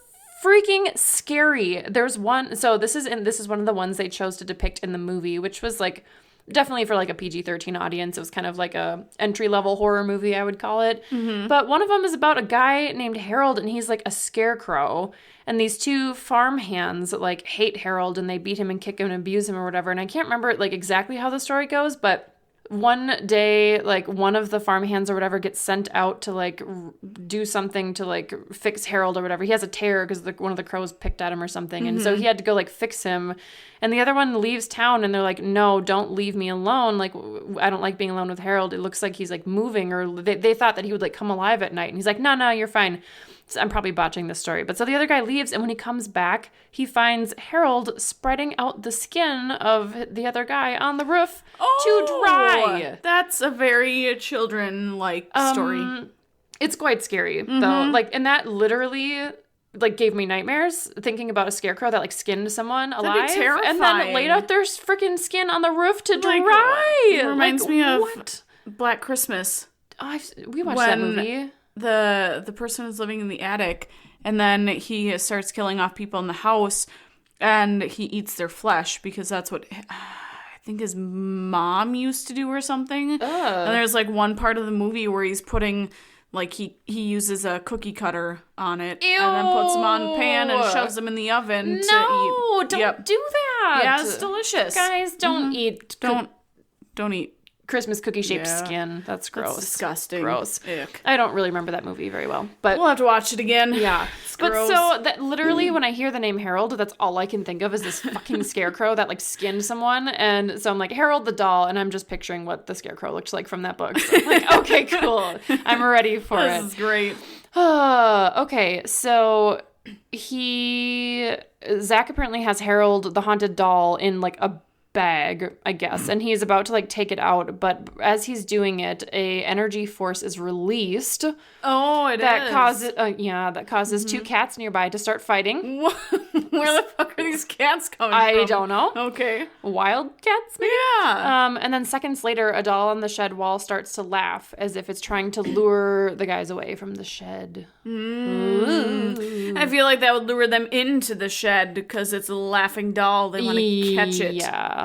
freaking scary. There's one. So this is one of the ones they chose to depict in the movie, which was like. Definitely for like a PG-13 audience. It was kind of like a entry-level horror movie, I would call it. Mm-hmm. But one of them is about a guy named Harold, and he's like a scarecrow. And these 2 farm hands like hate Harold, and they beat him and kick him and abuse him or whatever. And I can't remember like exactly how the story goes, but one day, like one of the farm hands or whatever gets sent out to like do something to like fix Harold or whatever. He has a tear because one of the crows picked at him or something. And so he had to go like fix him. And the other one leaves town, and they're like, "No, don't leave me alone. Like, I don't like being alone with Harold. It looks like he's like moving," or they thought that he would like come alive at night. And he's like, no, you're fine. So I'm probably botching this story. But so the other guy leaves, and when he comes back, he finds Harold spreading out the skin of the other guy on the roof to dry. That's a very children-like story. It's quite scary, though. Like, and that literally... like gave me nightmares thinking about a scarecrow that like skinned someone alive. That'd be terrifying. And then laid out their freaking skin on the roof to dry. It reminds me of Black Christmas. We watched that movie. The person is living in the attic, and then he starts killing off people in the house, and he eats their flesh because that's what I think his mom used to do or something. Ugh. And there's like one part of the movie where he's putting... like, he uses a cookie cutter on it. Ew. And then puts them on a pan and shoves them in the oven to eat. No, don't do that. Yeah, it's delicious. Guys, don't eat. Don't eat Christmas cookie-shaped Yeah. skin. That's gross. That's disgusting. Gross. Ick. I don't really remember that movie very well. But We'll have to watch it again. yeah. It's But gross. so that literally when I hear the name Harold, that's all I can think of is this fucking scarecrow that like skinned someone. And so I'm like, Harold the doll, and I'm just picturing what the scarecrow looked like from that book. So I'm like, okay, cool. I'm ready for it. This is great. Okay, so Zach apparently has Harold the haunted doll in like a bag, I guess, and he's about to like take it out, but as he's doing it, a energy force is released Oh, that causes two cats nearby to start fighting. Where the fuck are these cats coming from? I don't know. Okay. Wild cats, maybe? Yeah. And then seconds later, a doll on the shed wall starts to laugh as if it's trying to lure the guys away from the shed. I feel like that would lure them into the shed because it's a laughing doll. They want to catch it. Yeah.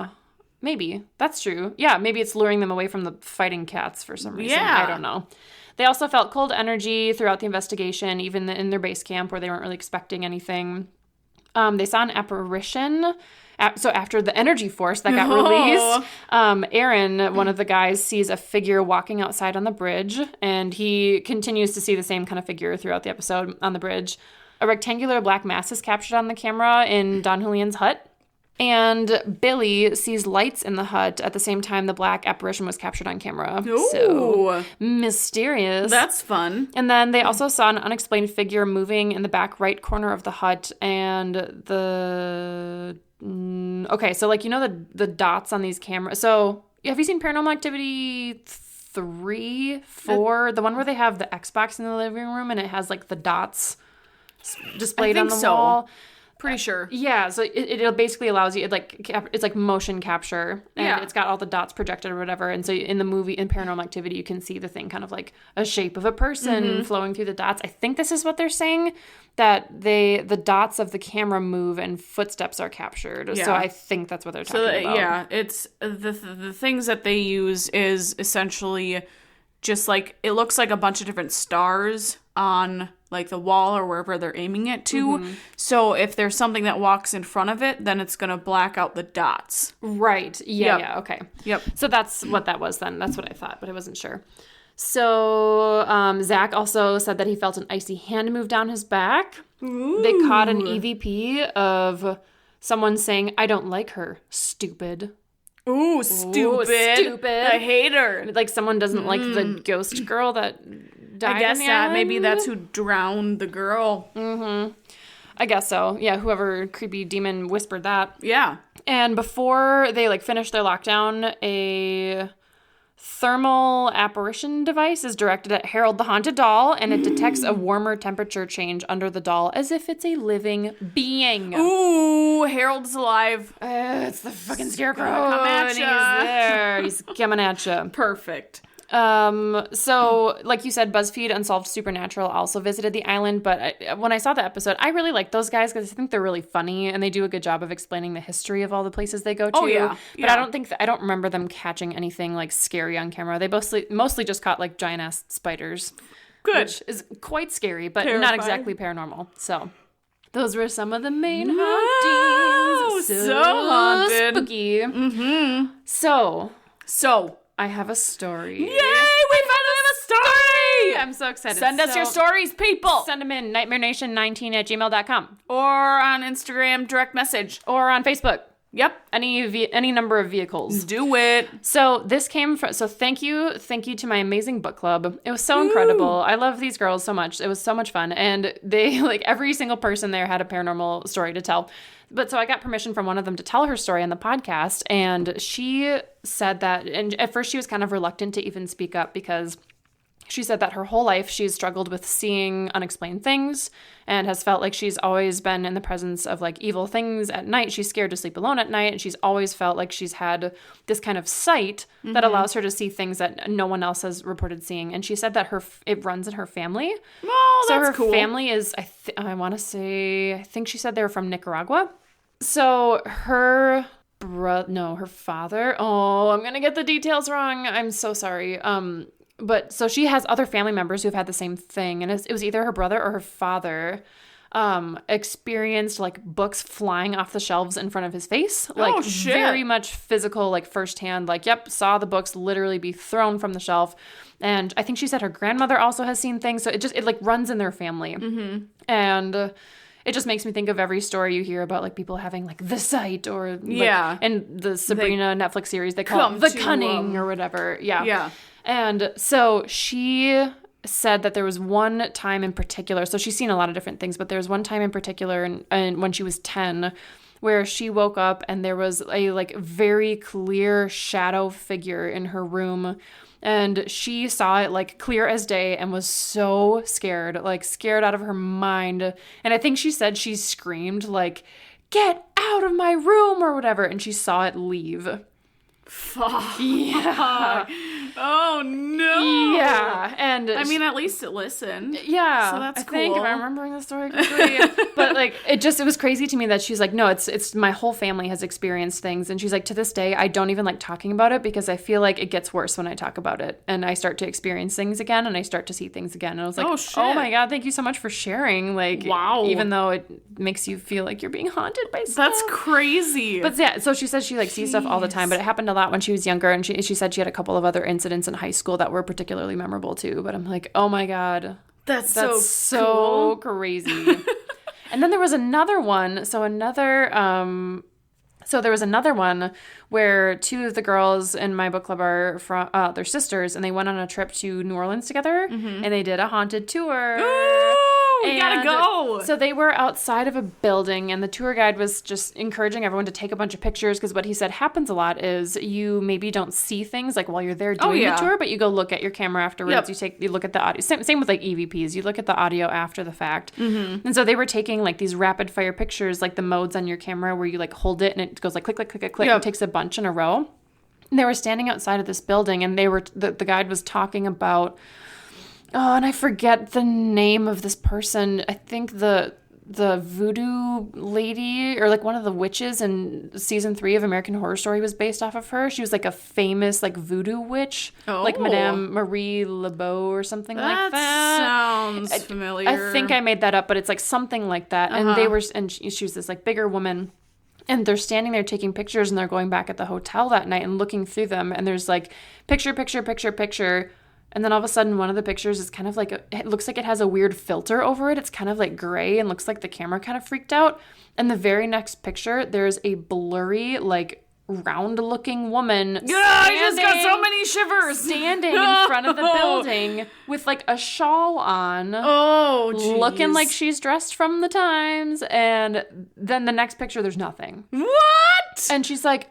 Maybe. That's true. Yeah, maybe it's luring them away from the fighting cats for some reason. Yeah. I don't know. They also felt cold energy throughout the investigation, even in their base camp where they weren't really expecting anything. They saw an apparition. So after the energy force that got released, Aaron, one of the guys, sees a figure walking outside on the bridge, and he continues to see the same kind of figure throughout the episode on the bridge. A rectangular black mass is captured on the camera in Don Julian's hut. And Billy sees lights in the hut at the same time the black apparition was captured on camera. Ooh. So mysterious. That's fun. And then they also saw an unexplained figure moving in the back right corner of the hut, and okay, so like, you know, the dots on these cameras. So have you seen Paranormal Activity 3, 4? The one where they have the Xbox in the living room and it has like the dots displayed on the wall. Pretty sure. Yeah, so it basically allows you, it's like motion capture, and it's got all the dots projected or whatever, and so in the movie, in Paranormal Activity, you can see the thing kind of like a shape of a person flowing through the dots. I think this is what they're saying, that the dots of the camera move and footsteps are captured. Yeah. So I think that's what they're talking about. Yeah, it's the things that they use is essentially just like, it looks like a bunch of different stars on like the wall or wherever they're aiming it to. So if there's something that walks in front of it, then it's going to black out the dots. Right. Yeah, okay. Yep. So that's what that was then. That's what I thought, but I wasn't sure. So Zach also said that he felt an icy hand move down his back. Ooh. They caught an EVP of someone saying, "I don't like her, stupid." Ooh, stupid. I hate her. Like someone doesn't like the ghost girl that died. I guess that maybe that's who drowned the girl. I guess so. Yeah, whoever creepy demon whispered that. Yeah. And before they like finish their lockdown, a thermal apparition device is directed at Harold the haunted doll, and it detects a warmer temperature change under the doll as if it's a living being. Ooh, Harold's alive. It's the fucking scarecrow. Come at He's ya. there. He's coming at you. Perfect. So like you said, BuzzFeed Unsolved Supernatural also visited the island, but when I saw the episode, I really like those guys because I think they're really funny and they do a good job of explaining the history of all the places they go to. Oh, yeah. But I don't remember them catching anything like scary on camera. They mostly just caught like giant ass spiders. Good. Which is quite scary, but Terrifying. not exactly paranormal. So those were some of the main hauntings. So haunted. Spooky. So I have a story. Yay! We finally have a story! I'm so excited. Send us your stories, people! Send them in, nightmarenation19@gmail.com. Or on Instagram, direct message. Or on Facebook. Yep. Any number of vehicles. Do it. So this came from, thank you to my amazing book club. It was so incredible. I love these girls so much. It was so much fun. And they, like, every single person there had a paranormal story to tell. But so I got permission from one of them to tell her story on the podcast. And she said that, and at first she was kind of reluctant to even speak up because she said that her whole life she's struggled with seeing unexplained things and has felt like she's always been in the presence of like evil things at night. She's scared to sleep alone at night, and she's always felt like she's had this kind of sight that allows her to see things that no one else has reported seeing. And she said that it runs in her family. Oh, so that's her cool. family is, I think she said they were from Nicaragua. So her father. Oh, I'm gonna get the details wrong. I'm so sorry. But so she has other family members who've had the same thing, and it was either her brother or her father. experienced like books flying off the shelves in front of his face. Like Oh, shit. very much physical, like firsthand, like, yep, saw the books literally be thrown from the shelf. And I think she said her grandmother also has seen things. So it like runs in their family. Mm-hmm. And it just makes me think of every story you hear about like people having like the sight or like, and the Sabrina Netflix series, they call it the cunning or whatever. Yeah. Yeah. And so she said that there was one time in particular, so she's seen a lot of different things, but there was one time in particular and when she was 10 where she woke up and there was a like very clear shadow figure in her room, and she saw it like clear as day and was so scared, like scared out of her mind. And I think she said she screamed like, "Get out of my room," or whatever, and she saw it leave. Fuck. Yeah. Oh, no. Yeah. And I mean, at least it listened. yeah. So that's I think, if cool. I'm remembering the story correctly. But like, it was crazy to me that she's like, no, it's my whole family has experienced things. And she's like, to this day, I don't even like talking about it because I feel like it gets worse when I talk about it. And I start to experience things again and I start to see things again. And I was like, Oh, shit. oh my God, thank you so much for sharing. Like, Wow. even though it makes you feel like you're being haunted by stuff. That's crazy. But yeah, so she says she like sees stuff all the time, but it happened a lot when she was younger, and she said she had a couple of other incidents in high school that were particularly memorable too. But I'm like, oh my God, That's so cool. crazy. And then there was another one. So there was another one where two of the girls in my book club are from they're sisters, and they went on a trip to New Orleans together, and they did a haunted tour. Ooh, we gotta And go. So they were outside of a building, and the tour guide was just encouraging everyone to take a bunch of pictures, because what he said happens a lot is you maybe don't see things like while you're there doing the tour, but you go look at your camera afterwards. Yep. You look at the audio. Same with like EVPs. You look at the audio after the fact. Mm-hmm. And so they were taking like these rapid fire pictures, like the modes on your camera where you like hold it and it goes like click, click, click, click, click, and takes a bunch in a row. And they were standing outside of this building, and the guide was talking about, oh, and I forget the name of this person. I think the voodoo lady, or like one of the witches in season 3 of American Horror Story was based off of her. She was like a famous like voodoo witch, like Madame Marie Laveau or something like that. Sounds familiar. I think I made that up, but it's like something like that. And she was this like bigger woman. And they're standing there taking pictures, and they're going back at the hotel that night and looking through them. And there's like picture, picture, picture, picture. And then all of a sudden, one of the pictures is kind of like, it looks like it has a weird filter over it. It's kind of like gray and looks like the camera kind of freaked out. And the very next picture, there's a blurry, like round-looking woman. Yeah, I just got so many shivers. Standing in front of the building with like a shawl on. Oh, geez. Looking like she's dressed from the times. And then the next picture, there's nothing. What? And she's like,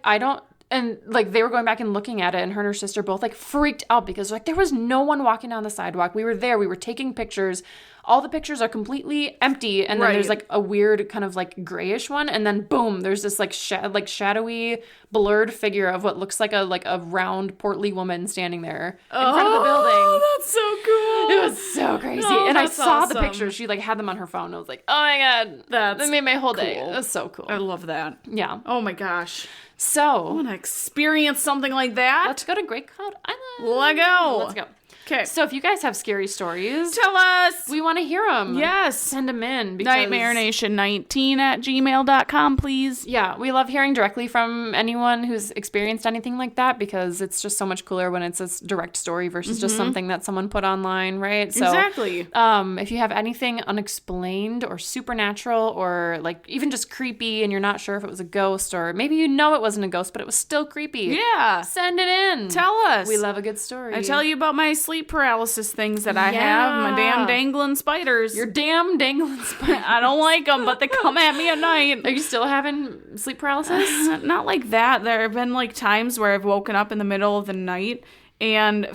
and like they were going back and looking at it, and her and her sister both like freaked out because like there was no one walking down the sidewalk. We were there. We were taking pictures. All the pictures are completely empty, and then there's like a weird kind of like grayish one, and then boom, there's this like shadowy, blurred figure of what looks like a round, portly woman standing there in front of the building. Oh, that's so cool. It was so crazy. Oh, and I that's saw awesome. the pictures. She like had them on her phone. I was like, oh my God. That made my whole day. cool. It was so cool. I love that. Yeah. Oh my gosh. I So want to experience something like that. let's go to Great Cloud Island. Let go. Let's go. Okay. So if you guys have scary stories, Tell us. we want to hear them. Yes. Send them in. Because, NightmareNation19@gmail.com, please. Yeah, we love hearing directly from anyone who's experienced anything like that, because it's just so much cooler when it's a direct story versus just something that someone put online, right? So, Exactly. If you have anything unexplained or supernatural or like even just creepy and you're not sure if it was a ghost, or maybe you know it wasn't a ghost but it was still creepy. Yeah. Send it in. Tell us. We love a good story. I tell you about my sleep paralysis things that I have. My damn dangling spiders. Your damn dangling spider. I don't like them, but they come at me at night. Are you still having sleep paralysis? Not like that. There have been like times where I've woken up in the middle of the night and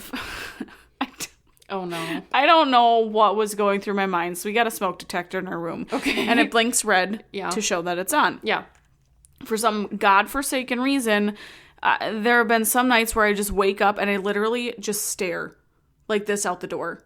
Oh no. I don't know what was going through my mind. So we got a smoke detector in our room. Okay. And it blinks red Yeah. to show that it's on. Yeah. For some godforsaken reason, there have been some nights where I just wake up and I literally just stare like this out the door.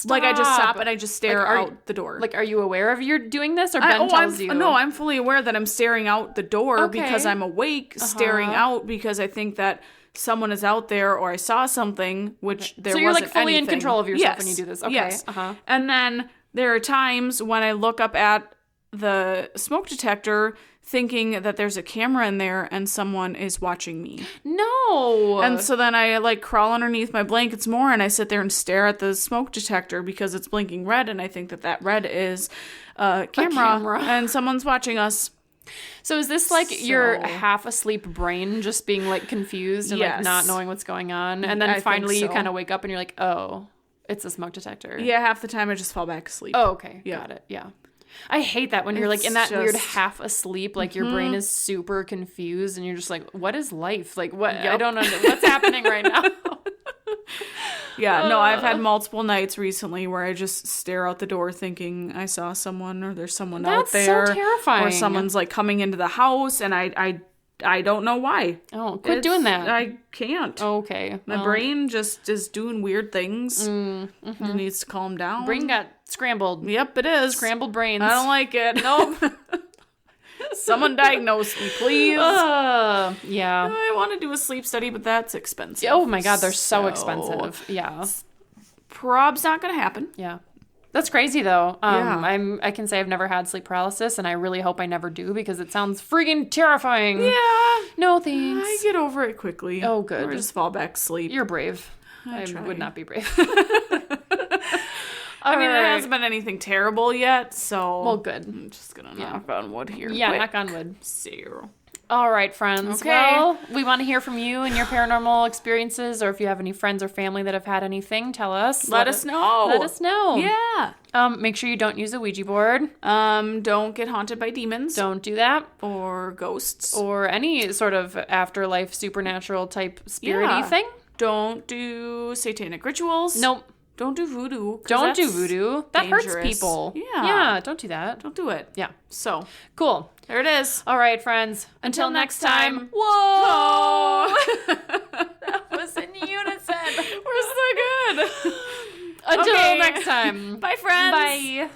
Like I just stop and I just stare out the door. Like, are you aware of you're doing this, or Ben tells you? No, I'm fully aware that I'm staring out the door because I'm awake, staring out because I think that someone is out there or I saw something, which there wasn't. So you're like fully anything. in control of yourself Yes. when you do this. Okay. Yes. And then there are times when I look up at the smoke detector thinking that there's a camera in there and someone is watching me. No. And so then I like crawl underneath my blankets more and I sit there and stare at the smoke detector because it's blinking red and I think that red is a camera and someone's watching us. So is this like your half asleep brain just being like confused and like not knowing what's going on? And then finally you kind of wake up and you're like, oh, it's a smoke detector. Yeah, half the time I just fall back asleep. Oh, okay. Yeah. Got it. Yeah. I hate that when you're like in that weird half asleep, like your brain is super confused and you're just like, what is life? Like what? I don't know what's happening right now. Yeah, no, I've had multiple nights recently where I just stare out the door thinking I saw someone or there's someone out there. That's so terrifying. Or someone's like coming into the house and I don't know why. Oh, quit doing that. I can't. Okay. My brain just is doing weird things. It needs to calm down. Brain got scrambled. Yep, it is. Scrambled brains. I don't like it. Nope. Someone diagnose me, please. Yeah. I want to do a sleep study, but that's expensive. Oh my God, they're so expensive. Yeah. Prob's not going to happen. Yeah. That's crazy though. I can say I've never had sleep paralysis and I really hope I never do because it sounds freaking terrifying. Yeah. No thanks. I get over it quickly. Oh, good. Or just fall back asleep. You're brave. I would not be brave. I mean, there hasn't been anything terrible yet, so... Well, good. I'm just gonna knock on wood here. Yeah, quick. knock on wood. 0. All right, friends. Okay. Well, we want to hear from you and your paranormal experiences, or if you have any friends or family that have had anything, tell us. Let us know. Let us know. Yeah. Make sure you don't use a Ouija board. Don't get haunted by demons. Don't do that. Or ghosts. Or any sort of afterlife supernatural type spirity thing. Don't do satanic rituals. Nope. Don't do voodoo. Don't do voodoo. That dangerous. hurts people. Yeah. Yeah, don't do that. Don't do it. Yeah. So, cool. there it is. All right, friends. Until next time. Whoa! That was in unison. We're so good. Until next time. Bye, friends. Bye.